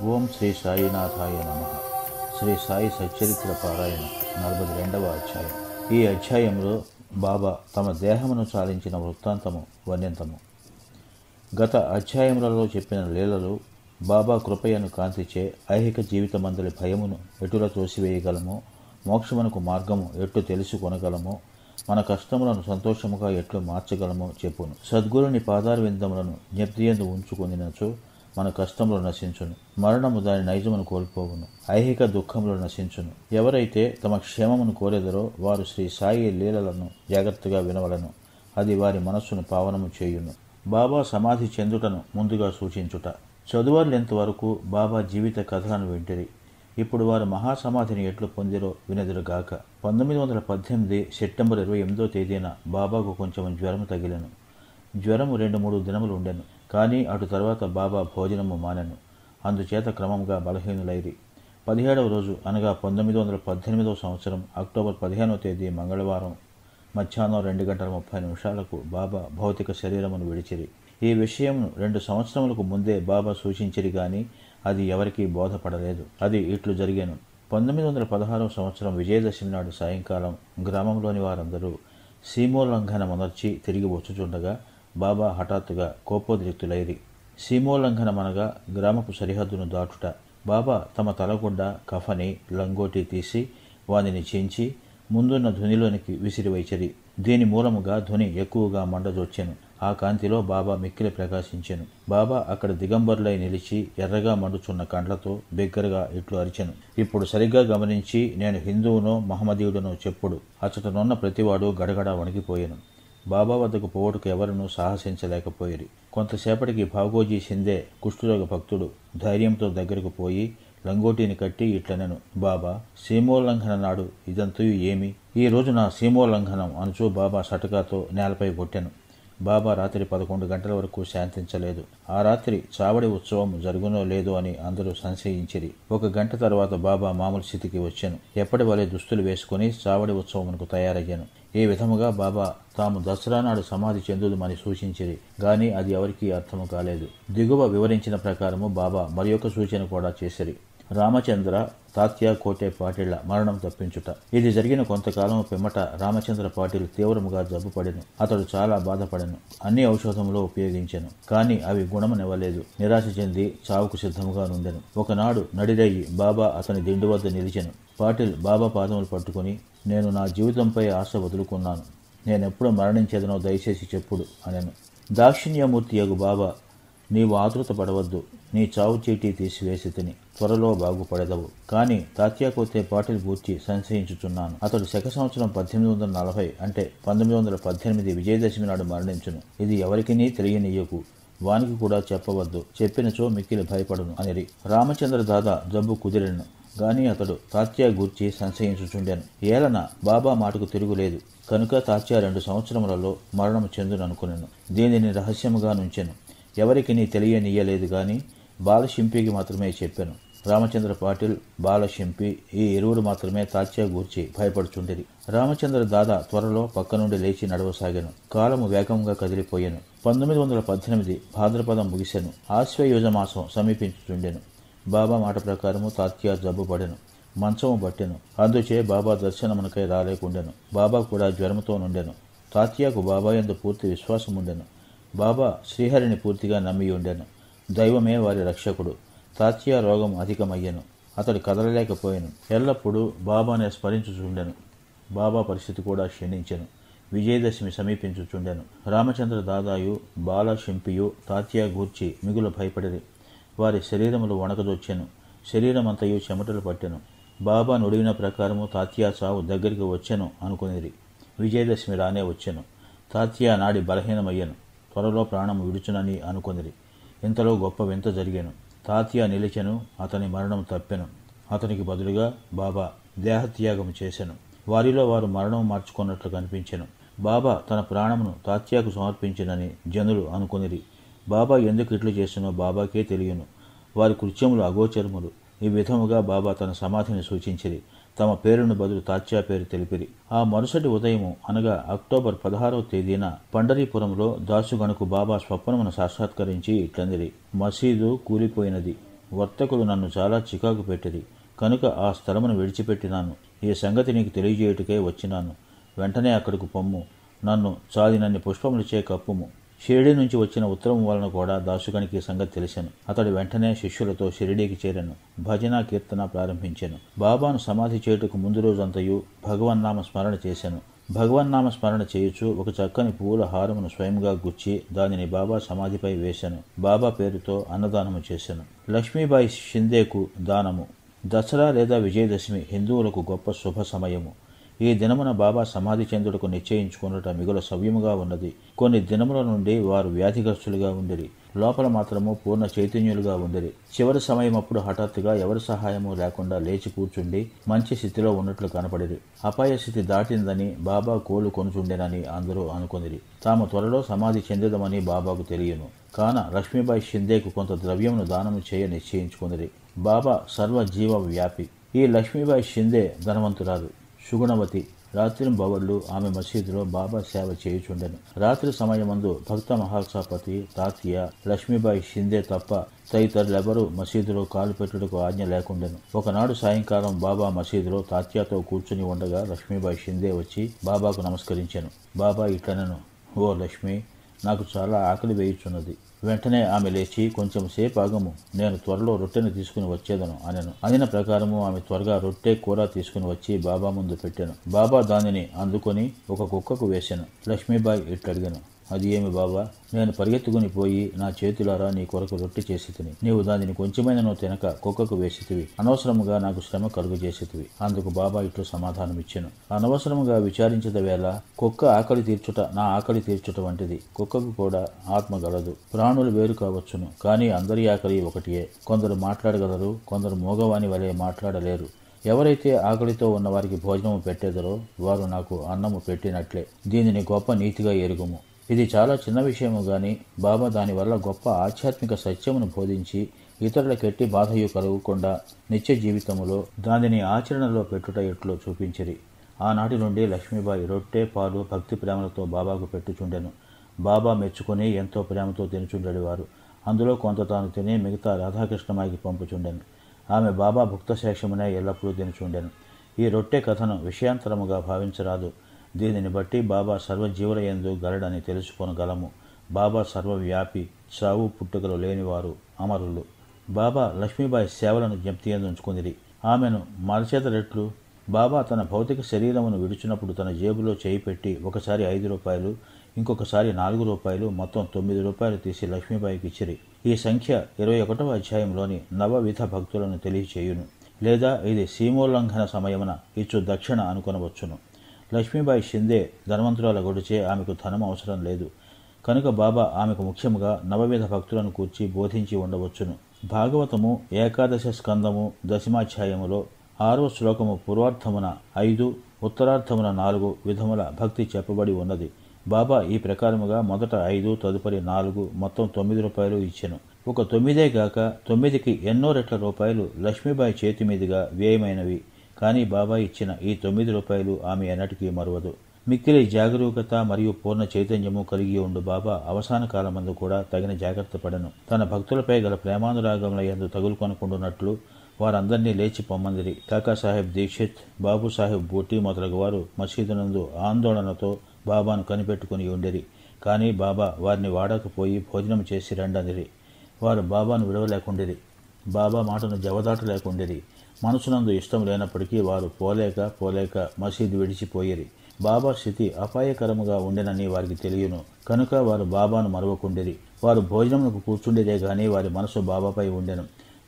ఓం శ్రీ సాయినాథాయ నమః. శ్రీ సాయి సచ్చరిత్ర పారాయణ 42వ అధ్యాయం. ఈ అధ్యాయంలో బాబా తమ దేహమును చాలించిన వృత్తాంతము వర్ణింతము. గత అధ్యాయములలో చెప్పిన లీలలు బాబా కృపయను కాంతిచే ఐహిక జీవితమందలి భయమును ఎటుల తోసివేయగలమో, మోక్షమునకు మార్గము ఎట్లు తెలుసుకొనగలమో, మన కష్టములను సంతోషముగా ఎట్లు మార్చగలమో చెప్పును. సద్గురుని పాదారవిందములను జ్ఞప్తియందు ఉంచుకొనినచో మన కష్టములు నశించును, మరణము దాని నైజమును కోల్పోవును, ఐహిక దుఃఖములు నశించును. ఎవరైతే తమ క్షేమమును కోరెదరో వారు శ్రీ సాయి లీలలను జాగ్రత్తగా వినవలను. అది వారి మనస్సును పావనము చేయును. బాబా సమాధి చెందుటను ముందుగా సూచించుట. చదువర్లెంతవరకు బాబా జీవిత కథలను వింటిరి. ఇప్పుడు వారు మహాసమాధిని ఎట్లు పొందిరో వినదురుగాక. 1918 సెప్టెంబర్ 28వ తేదీన బాబాకు కొంచెం జ్వరము తగిలెను. జ్వరము 2-3 దినములు ఉండెను. కానీ అటు తర్వాత బాబా భోజనము మానెను. అందుచేత క్రమంగా బలహీనులైరి. 17వ రోజు అనగా 1918వ సంవత్సరం అక్టోబర్ 15వ తేదీ మంగళవారం మధ్యాహ్నం 2:30 బాబా భౌతిక శరీరమును విడిచిరి. ఈ విషయంను 2 సంవత్సరములకు ముందే బాబా సూచించిరి గాని అది ఎవరికీ బోధపడలేదు. అది ఇట్లు జరిగాను. 1916వ సంవత్సరం విజయదశమి నాడు సాయంకాలం గ్రామంలోని వారందరూ సీమోల్లంఘనమునర్చి తిరిగి వచ్చుచుండగా బాబా హఠాత్తుగా కోపోద్రిక్తులైరి. సీమోల్లంఘనమనగా గ్రామపు సరిహద్దును దాటుట. బాబా తమ తలగుడ్డ, కఫని, లంగోటి తీసి వానిని చించి ముందున్న ధునిలోనికి విసిరివైచరి. దీని మూలముగా ధుని ఎక్కువగా మండజొచ్చెను. ఆ కాంతిలో బాబా మిక్కిలి ప్రకాశించెను. బాబా అక్కడ దిగంబరులై నిలిచి ఎర్రగా మండుచున్న కండ్లతో బిగ్గరగా ఇట్లు అరిచెను. ఇప్పుడు సరిగ్గా గమనించి నేను హిందువునో మహమ్మదీయుడనో చెప్పుడు. అచటనున్న ప్రతివాడు గడగడ వణికిపోయెను. బాబా వద్దకు పోవుటకు ఎవరునూ సాహసించలేకపోయిరి. కొంతసేపటికి భాగోజీ సిందే కుష్ఠరోగ భక్తుడు ధైర్యంతో దగ్గరకు పోయి లంగోటిని కట్టి ఇట్లనెను, బాబా, సీమోల్లంఘన నాడు ఇదంతయు ఏమి? ఈ రోజు నా సీమోల్లంఘనం అనుచూ బాబా సటకాతో నేలపై కొట్టెను. బాబా రాత్రి 11 గంటల వరకు శాంతించలేదు. ఆ రాత్రి చావడి ఉత్సవం జరుగునో లేదో అని అందరూ సంశయించిరి. 1 గంట తర్వాత బాబా మామూలు స్థితికి వచ్చాను. ఎప్పటి వలె దుస్తులు వేసుకుని చావడి ఉత్సవమునకు తయారయ్యాను. ఈ విధముగా బాబా తాము దసరా నాడు సమాధి చెందుదమని సూచించిరి గాని అది ఎవరికీ అర్థము కాలేదు. దిగువ వివరించిన ప్రకారము బాబా మరి ఒక సూచన కూడా చేసిరి. రామచంద్ర తాత్యా కోటే పాటిళ్ల మరణం తప్పించుట. ఇది జరిగిన కొంతకాలం పిమ్మట రామచంద్ర పాటిల్ తీవ్రముగా జబ్బుపడెను. అతడు చాలా బాధపడెను. అన్ని ఔషధములు ఉపయోగించెను. కానీ అవి గుణమునివ్వలేదు. నిరాశ చెంది చావుకు సిద్ధముగా నుండెను. ఒకనాడు నడిరయ్యి బాబా అతని దిండు వద్ద నిలిచెను. పాటిల్ బాబా పాదములు పట్టుకుని, నేను నా జీవితంపై ఆశ వదులుకున్నాను. నేనెప్పుడు మరణించేదనో దయచేసి చెప్పుడు అనెను. దాక్షిణ్యమూర్తి యగు బాబా, నీవు ఆతృత పడవద్దు. నీ చావు చీటీ తీసివేసి తిని త్వరలో బాగుపడెదవు. కానీ తాత్యాకోతే పాటిల్ గూర్చి సంశయించుచున్నాను. అతడు శక సంవత్సరం 1840 అంటే 1918 విజయదశమి నాడు మరణించును. ఇది ఎవరికినీ తెలియనీయకు. వానికి కూడా చెప్పవద్దు. చెప్పినచో మిక్కిలి భయపడును అనిరి. రామచంద్ర దాదా జబ్బు కుదిరెను గాని అతడు తాత్యా గూర్చి సంశయించుచుండెను. ఏలన బాబా మాటకు తిరుగులేదు కనుక తాత్యా 2 సంవత్సరములలో మరణము చెందుననుకునెను. దీనిని రహస్యముగా నుంచెను. ఎవరికి తెలియనీయలేదు గాని బాలశింపికి మాత్రమే చెప్పాను. రామచంద్ర పాటిల్, బాలశింపి ఈ ఇరువురు మాత్రమే తాత్యా గూర్చి భయపడుచుండిరి. రామచంద్ర దాదా త్వరలో పక్క నుండి లేచి నడవసాగాను. కాలము వేగంగా కదిలిపోయాను. 1918 భాద్రపదం ముగిసెను. ఆశ్వయుజమాసం సమీపించుచుండెను. బాబా మాట ప్రకారము తాత్యా జబ్బు పడెను. మంచము పట్టెను. అందుచే బాబా దర్శనమునకై రాలేకుండెను. బాబా కూడా జ్వరముతో నుండెను. తాత్యాకు బాబా యందు పూర్తి విశ్వాసముండెను. బాబా శ్రీహరిని పూర్తిగా నమ్మి ఉండెను. దైవమే వారి రక్షకుడు. తాత్యా రోగం అధికమయ్యెను. అతడు కదలలేకపోయాను. ఎల్లప్పుడూ బాబానే స్మరించుచుండెను. బాబా పరిస్థితి కూడా క్షీణించెను. విజయదశమి సమీపించుచుండెను. రామచంద్ర దాదాయు బాలశింపియు తాత్యా గూర్చి మిగులు భయపడిరి. వారి శరీరములు వణకదొచ్చెను. శరీరమంతయు చెమటలు పట్టెను. బాబా నుడివిన ప్రకారము తాత్యా చావు దగ్గరికి వచ్చెను అనుకునిరి. విజయదశమి రానే వచ్చెను. తాత్యా నాడి బలహీనమయ్యను. త్వరలో ప్రాణము విడుచునని అనుకునిరి. ఇంతలో గొప్ప వింత జరిగాను. తాత్యా నిలిచెను. అతని మరణం తప్పెను. అతనికి బదులుగా బాబా దేహత్యాగము చేసెను. వారిలో వారు మరణం మార్చుకున్నట్లు కనిపించెను. బాబా తన ప్రాణమును తాత్యాకు సమర్పించినని జనులు అనుకునిరి. బాబా ఎందుకు ఇట్లు చేసినో బాబాకే తెలియను. వారి కృత్యములు అగోచరములు. ఈ విధముగా బాబా తన సమాధిని సూచించిరి. తమ పేరును బదులు తాత్యా పేరు తెలిపిరి. ఆ మరుసటి ఉదయము అనగా అక్టోబర్ 16వ తేదీన పండరీపురంలో దాసుగణకు బాబా స్వప్నమును సాక్షాత్కరించి ఇట్లందిరి. మసీదు కూలిపోయినది, వర్తకులు నన్ను చాలా చికాకు పెట్టిరి, కనుక ఆ స్థలమును విడిచిపెట్టినాను. ఈ సంగతి నీకు తెలియజేయుటకే వచ్చినాను. వెంటనే అక్కడకు పొమ్ము, నన్ను చాలినన్ని పుష్పములచే కప్పుము. షిరిడీ నుంచి వచ్చిన ఉత్తరం వలన కూడా దాసుగానికి ఈ సంగతి తెలిసాను. అతడు వెంటనే శిష్యులతో షిరిడీకి చేరాను. భజన కీర్తన ప్రారంభించాను. బాబాను సమాధి చేయుటకు ముందు రోజంతయు భగవన్నామ స్మరణ చేశాను. భగవన్నామ స్మరణ చేయుచు ఒక చక్కని పువ్వుల హారమును స్వయంగా గుచ్చి దానిని బాబా సమాధిపై వేశాను. బాబా పేరుతో అన్నదానము చేశాను. లక్ష్మీబాయి షిందేకు దానము. దసరా లేదా విజయదశమి హిందువులకు గొప్ప శుభ సమయము. ఈ దినమున బాబా సమాధి చెందుటకు నిశ్చయించుకున్నట మిగుల సవ్యముగా ఉన్నది. కొన్ని దినముల నుండి వారు వ్యాధిగ్రస్తులుగా ఉండిరి. లోపల మాత్రము పూర్ణ చైతన్యులుగా ఉండిరి. చివరి సమయమప్పుడు హఠాత్తుగా ఎవరి సహాయము లేకుండా లేచి కూర్చుండి మంచి స్థితిలో ఉన్నట్లు కనపడిరి. అపాయ స్థితి దాటిందని బాబా కోలు కొనుచుండెనని అందరూ అనుకొనిరి. తాము త్వరలో సమాధి చెందదమని బాబాకు తెలియను. కాన లక్ష్మీబాయి షిందేకు కొంత ద్రవ్యమును దానము చేయ నిశ్చయించుకునిరి. బాబా సర్వజీవ వ్యాపి. ఈ లక్ష్మీబాయి షిందే ధనవంతురాలు, సుగుణవతి. రాత్రింబవళ్లు ఆమె మసీదులో బాబా సేవ చేయుచుండెను. రాత్రి సమయమందు భక్త మహాసభపతి తాత్య లక్ష్మీబాయి షిందే తప్ప తదితరులెవరూ మసీదులో కాలు పెట్టుటకు ఆజ్ఞ లేకుండెను. ఒకనాడు సాయంకాలం బాబా మసీదులో తాత్యాతో కూర్చుని ఉండగా లక్ష్మీబాయి షిందే వచ్చి బాబాకు నమస్కరించెను. బాబా ఇట్లనెను, ఓ లక్ష్మి, నాకు చాలా ఆకలి వేయుచున్నది. వెంటనే ఆమె లేచి, కొంచెం సేపు ఆగము, నేను త్వరలో రొట్టెను తీసుకుని వచ్చేదను అనెను. అనిన ప్రకారము ఆమె త్వరగా రొట్టె కూర తీసుకుని వచ్చి బాబా ముందు పెట్టెను. బాబా దానిని అందుకొని ఒక కుక్కకు వేసెను. లక్ష్మీబాయి ఇట్లడిగెను, అది ఏమి బాబా? నేను పరిగెత్తుకుని పోయి నా చేతులారా నీ కొరకు రొట్టె చేసితిని. నీవు దానిని కొంచెమైనను తినక కుక్కకు వేసితివి. అనవసరముగా నాకు శ్రమ కలుగు చేసితివి. అందుకు బాబా ఇట్లు సమాధానమిచ్చెను, అనవసరముగా విచారించద వేళ కుక్క ఆకలి తీర్చుట నా ఆకలి తీర్చుట వంటిది. కుక్కకు కూడా ఆత్మ గలదు. ప్రాణులు వేరు కావచ్చును, కానీ అందరి ఆకలి ఒకటియే. కొందరు మాట్లాడగలరు, కొందరు మోగవాని వలె మాట్లాడలేరు. ఎవరైతే ఆకలితో ఉన్నవారికి భోజనము పెట్టేదరో వారు నాకు అన్నము పెట్టినట్లే. దీనిని గొప్ప నీతిగా ఎరుగుము. ఇది చాలా చిన్న విషయము గాని బాబా దానివల్ల గొప్ప ఆధ్యాత్మిక సత్యమును బోధించి ఇతరులకెట్టి బాధయు కలగకుండా నిత్య జీవితములో దానిని ఆచరణలో పెట్టుట ఎట్లో చూపించిరి. ఆనాటి నుండి లక్ష్మీబాయి రొట్టె పాలు భక్తి ప్రేమలతో బాబాకు పెట్టుచుండెను. బాబా మెచ్చుకుని ఎంతో ప్రేమతో తినుచుండేవారు. అందులో కొంత తాను తిని మిగతా రాధాకృష్ణమాయికి పంపుచుండెను. ఆమె బాబా భుక్తశేషమునే ఎల్లప్పుడూ తినుచుండెను. ఈ రొట్టె కథను విషయాంతరముగా భావించరాదు. దీనిని బట్టి బాబా సర్వజీవుల యందు గలడని తెలుసుకొనగలము. బాబా సర్వవ్యాపి, చావు పుట్టుకలు లేనివారు, అమరులు. బాబా లక్ష్మీబాయి సేవలను జ్ఞప్తి యందు ఉంచుకునిరి. ఆమెను మరచేత రెట్లు. బాబా తన భౌతిక శరీరమును విడిచినప్పుడు తన జేబులో చేయి పెట్టి ఒకసారి 5 రూపాయలు, ఇంకొకసారి 4 రూపాయలు, మొత్తం 9 రూపాయలు తీసి లక్ష్మీబాయికి ఇచ్చిరి. ఈ సంఖ్య 21వ అధ్యాయంలోని నవవిధ భక్తులను తెలియచేయును. లేదా ఇది సీమోల్లంఘన సమయమున ఇచ్చు దక్షిణ అనుకొనవచ్చును. లక్ష్మీబాయి షిందే ధనవంతురాల గొడిచే ఆమెకు ధనం అవసరం లేదు. కనుక బాబా ఆమెకు ముఖ్యముగా నవవిధ భక్తులను కూర్చి బోధించి ఉండవచ్చును. భాగవతము 11వ స్కందము 10వ 6వ శ్లోకము పూర్వార్థమున 5, ఉత్తరార్థమున 4 విధముల భక్తి చెప్పబడి ఉన్నది. బాబా ఈ ప్రకారముగా మొదట 5, తదుపరి 4, మొత్తం 9 రూపాయలు ఇచ్చెను. ఒక 9 గాక 9కి ఎన్నో రెట్ల రూపాయలు లక్ష్మీబాయి చేతి మీదుగా వ్యయమైనవి. కానీ బాబా ఇచ్చిన ఈ 9 రూపాయలు ఆమె ఎన్నటికీ మరువదు. మిక్కిలి జాగరూకత మరియు పూర్ణ చైతన్యము కలిగి ఉండు బాబా అవసాన కాలమందు కూడా తగిన జాగ్రత్త పడను. తన భక్తులపై గల ప్రేమానురాగముల యందు తగులుకొనకుండునట్లు వారందరినీ లేచి పొమ్మందిరి. కాకాసాహెబ్ దీక్షిత్, బాబుసాహెబ్ బూటీ మొదలగు వారు మసీదునందు ఆందోళనతో బాబాను కనిపెట్టుకుని ఉండిరి. కానీ బాబా వారిని వాడకపోయి భోజనం చేసి రండనిరి. వారు బాబాను విడవలేకుండిరి. బాబా మాటను జవదాటలేకుండిరి. మనసునందు ఇష్టం లేనప్పటికీ వారు పోలేక మసీదు విడిచిపోయిరి. బాబా స్థితి అపాయకరముగా ఉండెనని వారికి తెలియను. కనుక వారు బాబాను మరవకుండిరి. వారు భోజనమునకు కూర్చుండేదే గాని వారి మనసు బాబాపై ఉండెను.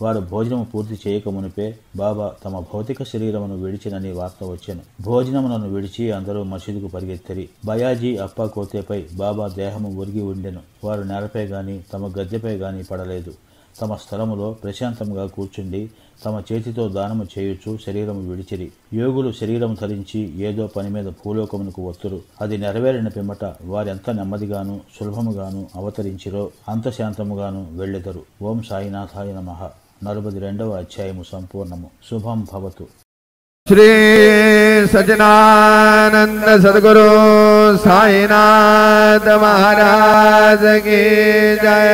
వారు భోజనము పూర్తి చేయకమునిపే బాబా తమ భౌతిక శరీరమును విడిచినని వార్త వచ్చెను. భోజనములను విడిచి అందరూ మసీదుకు పరిగెత్తిరి. బయాజీ అప్పాకోతేపై బాబా దేహము ఒరిగి ఉండెను. వారు నేలపై గాని తమ గద్దెపై గాని పడలేదు. తమ స్థలములో ప్రశాంతంగా కూర్చుండి తమ చేతితో దానము చేయుచు శరీరము విడిచిరి. యోగులు శరీరము ధరించి ఏదో పని మీద భూలోకమునకు వత్తురు. అది నెరవేరిన పిమ్మట వారెంత నెమ్మదిగాను సులభముగాను అవతరించిరో అంత శాంతముగాను వెళ్ళెదరు. ఓం సాయినాథాయ నమః. 42వ అధ్యాయము సంపూర్ణము. శుభం భవతు. శ్రీ సజ్జనానంద సద్గురు సాయినాథ మహారాజ్ కీ జై.